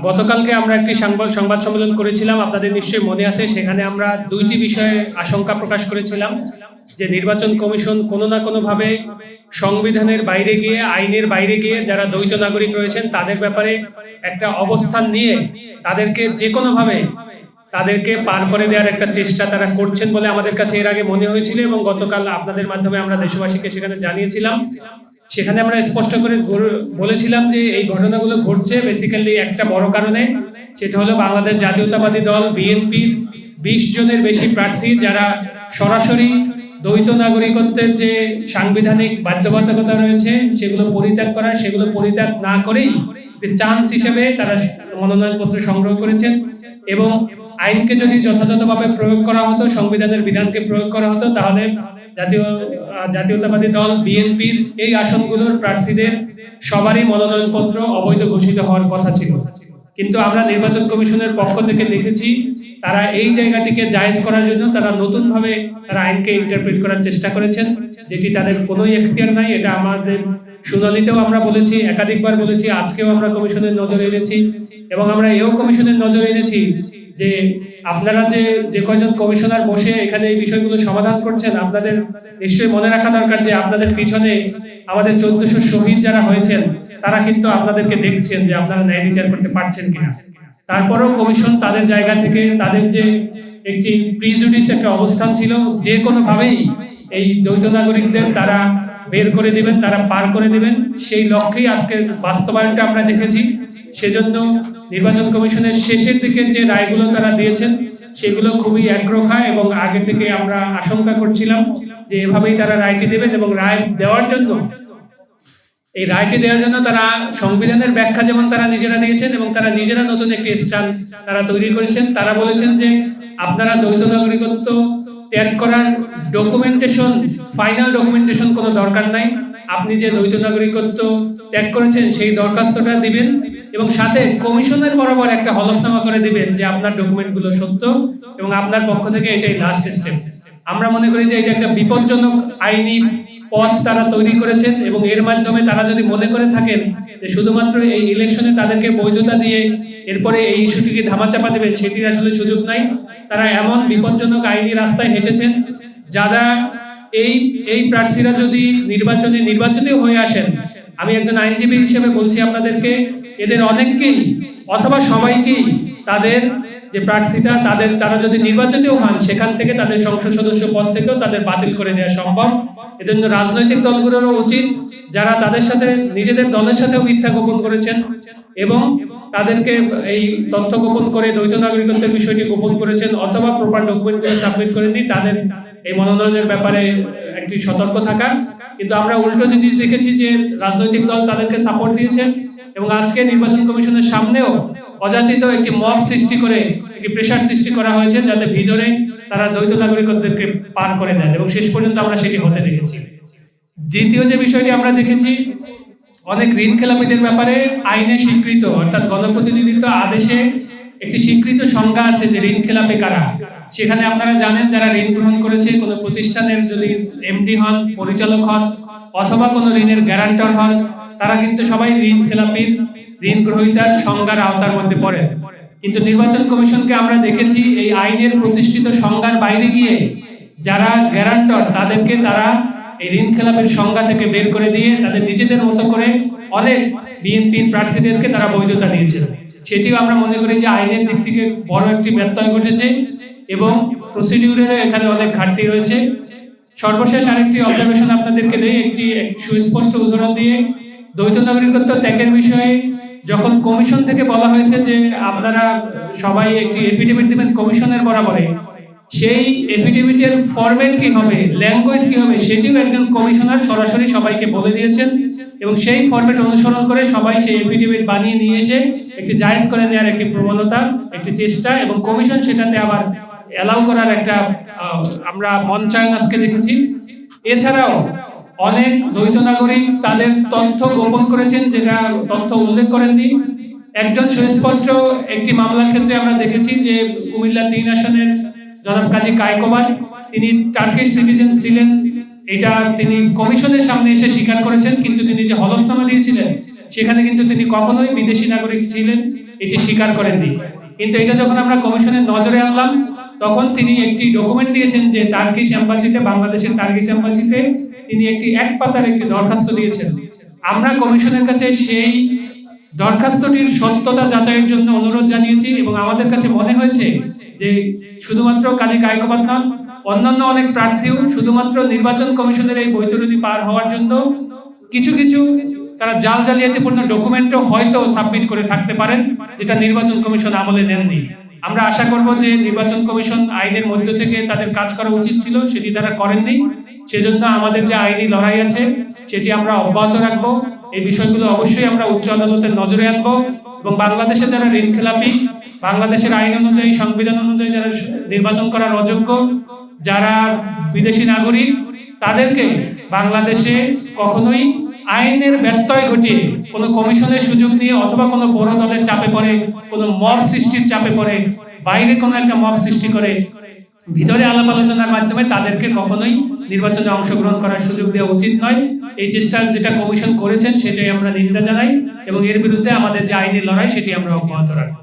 গতকালকে আমরা একটি সংবাদ সম্মেলন করেছিলাম, আপনাদের নিশ্চয়ই মনে আছে। সেখানে আমরা দুইটি বিষয়ে আশঙ্কা প্রকাশ করেছিলাম যে নির্বাচন কমিশন কোনো না কোনোভাবে সংবিধানের বাইরে গিয়ে, আইনের বাইরে গিয়ে যারা দ্বৈত নাগরিক রয়েছেন তাদের ব্যাপারে একটা অবস্থান নিয়ে তাদেরকে যে কোনোভাবে তাদেরকে পার করে দেওয়ার একটা চেষ্টা তারা করছেন বলে আমাদের কাছে এর আগে মনে হয়েছিল, এবং গতকাল আপনাদের মাধ্যমে আমরা দেশবাসীকে সেখানে জানিয়েছিলাম। সেখানে আমরা স্পষ্ট করে বলেছিলাম যে এই ঘটনাগুলো ঘটছে বেসিক্যালি একটা বড় কারণে, সেটা হলো বাংলাদেশ জাতীয়তাবাদী দল বিএনপির 20 জনের বেশি প্রার্থী যারা সরাসরি দ্বৈত নাগরিকত্বের যে সাংবিধানিক বাধ্যবাধকতা রয়েছে সেগুলো পরিত্যাগ না করেই চান্স হিসেবে তারা মনোনয়নপত্র সংগ্রহ করেছেন। এবং আইনকে যদি যথাযথভাবে প্রয়োগ করা হতো, সংবিধানের বিধানকে প্রয়োগ করা হতো, তাহলে জাতীয়তাবাদী দল বিএনপির এই আসনগুলোর প্রার্থীদের সবারই মনোনয়নপত্র অবৈধ ঘোষিত হওয়ার কথা ছিল। কিন্তু আমরা নির্বাচন কমিশনের পক্ষ থেকে দেখেছি তারা এই জায়গাটিকে জায়েজ করার জন্য তারা নতুনভাবে তারা আইনকে ইন্টারপ্রেট করার চেষ্টা করেছেন, যেটি তাদের কোনো এখতিয়ার নাই। এটা আমাদের শুনানিতেও আমরা বলেছি, একাধিকবার বলেছি, আজকেও আমরা কমিশনের নজরে এনেছি, এবং আমরা এও কমিশনের নজরে এনেছি যে আপনারা যে কয়জন কমিশনার বসে এখানে এই বিষয়গুলো সমাধান করছেন, আপনাদের নিশ্চয়ই মনে রাখা দরকার যে আপনাদের পিছনে আমাদের 1400 শহীদ যারা হয়েছেন তারা কিন্তু আপনাদেরকে দেখছেন যে আপনারা ন্যায় বিচার করতে পারছেন কিনা। তারপরেও কমিশন তাদের জায়গা থেকে তাদের যে একটি প্রিজুডিস একটা অবস্থান ছিল, যে কোনোভাবেই এই দ্বৈত নাগরিকদের তারা বের করে দিবেন, তারা পার করে দিবেন, সেই লক্ষ্যেই আজকে বাস্তবায়নটা আমরা দেখেছি। সেজন্য নির্বাচন কমিশনের শেষের দিকে যে রায়গুলো তারা দিয়েছেন সেগুলো খুবই একরোখা, এবং আগে থেকে আমরা আশঙ্কা করছিলাম যে এভাবেই তারা রায়টি দেবেন। এবং রায় দেওয়ার জন্য তারা সংবিধানের ব্যাখ্যা যেমন তারা নিজেরা দিয়েছেন, এবং তারা নিজেরা নতুন একটি স্টান তারা তৈরি করেছেন। তারা বলেছেন যে আপনারা দ্বৈত নাগরিকত্ব ত্যাগ করার ডকুমেন্টেশন, ফাইনাল ডকুমেন্টেশন কোনো দরকার নাই। আপনি যে দ্বৈত নাগরিকত্ব ত্যাগ করেছেন সেই দরখাস্তটা দিবেন, এবং সাথে কমিশনের বরাবর একটা হলফনামা করে দিবেন যে আপনার ডকুমেন্টগুলো সত্য এবং আপনার পক্ষ থেকে এটাই লাস্ট স্টেপ। আমরা মনে করি যে এটা একটা বিপজ্জনক আইনি পথ তারা তৈরি করেছেন, এবং এর মাধ্যমে তারা যদি মনে করে থাকেন যে শুধুমাত্র এই ইলেকশনে তাদেরকে বৈধতা দিয়ে এরপরে এই ইস্যুটিকে ধামাচাপা দেবেন, সেটির আসলে সুযোগ নাই। তারা এমন বিপজ্জনক আইনি রাস্তায় হেঁটেছেন যারা এই প্রার্থীরা যদি নির্বাচনেও হয়ে আসেন, আমি একজন আইনজীবী হিসেবে বলছি আপনাদেরকে, এদের অনেককেই অথবা সবাইকেই তাদের যে প্রার্থীরা তারা যদি নির্বাচিতও হন, সেখান থেকে তাদের সংসদ সদস্য পদ থেকেও তাদের বাতিল করে দেওয়া সম্ভব। এজন্য রাজনৈতিক দলগুলোরও উচিত, যারা তাদের সাথে নিজেদের দলের সাথেও মিথ্যা গোপন করেছেন এবং তাদেরকে এই তথ্য গোপন করে দ্বৈত নাগরিকত্বের বিষয়টি গোপন করেছেন অথবা প্রপার ডকুমেন্টগুলো সাবমিট করেননি, তাদের এই মনোনয়নের ব্যাপারে একটি সতর্ক থাকা। কিন্তু আমরা উল্টো জিনিস দেখেছি যে রাজনৈতিক দল তাদেরকে সাপোর্ট দিয়েছেন, এবং আজকে নির্বাচন কমিশনের সামনেও অযাচিত একটি মব সৃষ্টি করে একটি প্রেশার সৃষ্টি করা হয়েছে যাতে ভিতরে তারা দ্বৈত নাগরিকত্বকে পার করে দেন, এবং শেষ পর্যন্ত আমরা সেটি হতে দেখেছি। দ্বিতীয় যে বিষয়টি আমরা দেখেছি, অনেক ঋণ খেলাপিদের ব্যাপারে আইনে স্বীকৃত, অর্থাৎ গণপ্রতিনিধিত্ব আদেশে একটি স্বীকৃত সংজ্ঞা আছে যে ঋণ খেলাপি কারা। সেখানে আপনারা জানেন যারা ঋণ গ্রহণ করেছে, কোনো প্রতিষ্ঠানের যদি এমডি হন, পরিচালক হন, অথবা কোনো ঋণের গ্যারান্টর হন, তারা কিন্তু সবাই ঋণ খেলাপির, ঋণ গ্রহীতার সংজ্ঞার আওতার মধ্যে পড়ে। কিন্তু নির্বাচন কমিশনকে আমরা দেখেছি এই আইনের প্রতিষ্ঠিত সংজ্ঞার বাইরে গিয়ে যারা গ্যারান্টর তাদেরকে তারা এই ঋণ খেলাপের সংজ্ঞা থেকে বের করে দিয়ে তাদের নিজেদের মতো করে অনেক বিএনপির প্রার্থীদেরকে তারা বৈধতা দিয়েছিল। সেটিও আমরা মনে করি যে আইনের দিক থেকে বড় একটি ব্যত্যয় ঘটেছে, এবং প্রসিডিউরের এখানে অনেক ঘাটতি রয়েছে। সর্বশেষ আরেকটি অবজারভেশন আপনাদেরকে দেই, একটি সুস্পষ্ট উদাহরণ দিয়ে। দ্বৈত নাগরিকত্ব ত্যাগের বিষয়ে যখন কমিশন থেকে বলা হয়েছে যে আপনারা সবাই একটি এফিডেভিট দিবেন কমিশনের বরাবরে, সেই এফিডেভিটের ফরম্যাট কি হবে, ল্যাঙ্গুয়েজ কি হবে, সেটিও একজন কমিশনার সরাসরি সবাইকে বলে দিয়েছেন, এবং সেই ফরম্যাট অনুসরণ করে সবাই সেই এফিডেভিট বানিয়ে নিয়ে এসে একটি জায়েজ করে নেওয়ার একটি প্রবণতা, একটি চেষ্টা, এবং কমিশন সেটাতে আবার অ্যালাউ করার একটা আমরা মঞ্চায়ন আজকে দেখেছি। এছাড়াও অনেক দ্বৈত নাগরিক তাদের তথ্য গোপন করেছেন, যেটা তথ্য উল্লেখ করেননি। একজন সুস্পষ্ট একটি মামলার ক্ষেত্রে আমরা দেখেছি যে কুমিল্লা 3 আসনের জনাব কাজী কায়কোবাদ, তিনি টার্কিশ সিটিজেন ছিলেন, এটা তিনি কমিশনের সামনে এসে স্বীকার করেছেন, কিন্তু তিনি যে হলফনামা দিয়েছিলেন সেখানে কিন্তু তিনি কখনোই বিদেশি নাগরিক ছিলেন এটি স্বীকার করেননি। কিন্তু এটা যখন আমরা কমিশনের নজরে আনলাম, তখন তিনি একটি ডকুমেন্ট দিয়েছেন যে টার্কিশ এম্বাসিতে, বাংলাদেশের টার্কিশ এম্বাসিতে তিনি একটি এক পাতার একটি দরখাস্ত দিয়েছেন। আমরা কমিশনের কাছে সেই দরখাস্তটির সত্যতা যাচাইয়ের জন্য অনুরোধ জানিয়েছি এবং আমাদের কাছে মনে হয়েছে যে শুধুমাত্র কাজী কায়কোবাদ নন, অন্যান্য অনেক প্রার্থীও শুধুমাত্র নির্বাচন কমিশনের এই বৈতরণী পার হওয়ার জন্য কিছু কিছু তারা জাল জালিয়াতিপূর্ণ ডকুমেন্টও হয়তো সাবমিট করে থাকতে পারেন, যেটা নির্বাচন কমিশন আমলে নেননি। আমরা আশা করব যে নির্বাচন কমিশন আইনের মধ্য থেকে তাদের কাজ করা উচিত ছিল, সেটি তারা করেননি। সেজন্য আমাদের যে আইনি লড়াই আছে সেটি আমরা অব্যাহত রাখবো। এই বিষয়গুলো অবশ্যই আমরা উচ্চ আদালতের নজরে আনবো এবং বাংলাদেশে যারা ঋণখেলাপি, বাংলাদেশের আইন অনুযায়ী, সংবিধান অনুযায়ী যারা নির্বাচন করার অযোগ্য, যারা বিদেশি নাগরিক, তাদেরকে বাংলাদেশে কখনোই আইনের ব্যত্যয় ঘটিয়ে কোনো কমিশনের সুযোগ নিয়ে অথবা কোনো বড় দলের চাপে পড়ে, কোনো মব সৃষ্টির চাপে পড়ে, বাইরে কোনো একটা মব সৃষ্টি করে ভিতরে আলাপ আলোচনার মাধ্যমে তাদেরকে কখনোই নির্বাচনে অংশগ্রহণ করার সুযোগ দেওয়া উচিত নয়। এই চেষ্টা যেটা কমিশন করেছেন সেটাই আমরা নিন্দা জানাই এবং এর বিরুদ্ধে আমাদের যে আইনি লড়াই সেটি আমরা অব্যাহত রাখবো।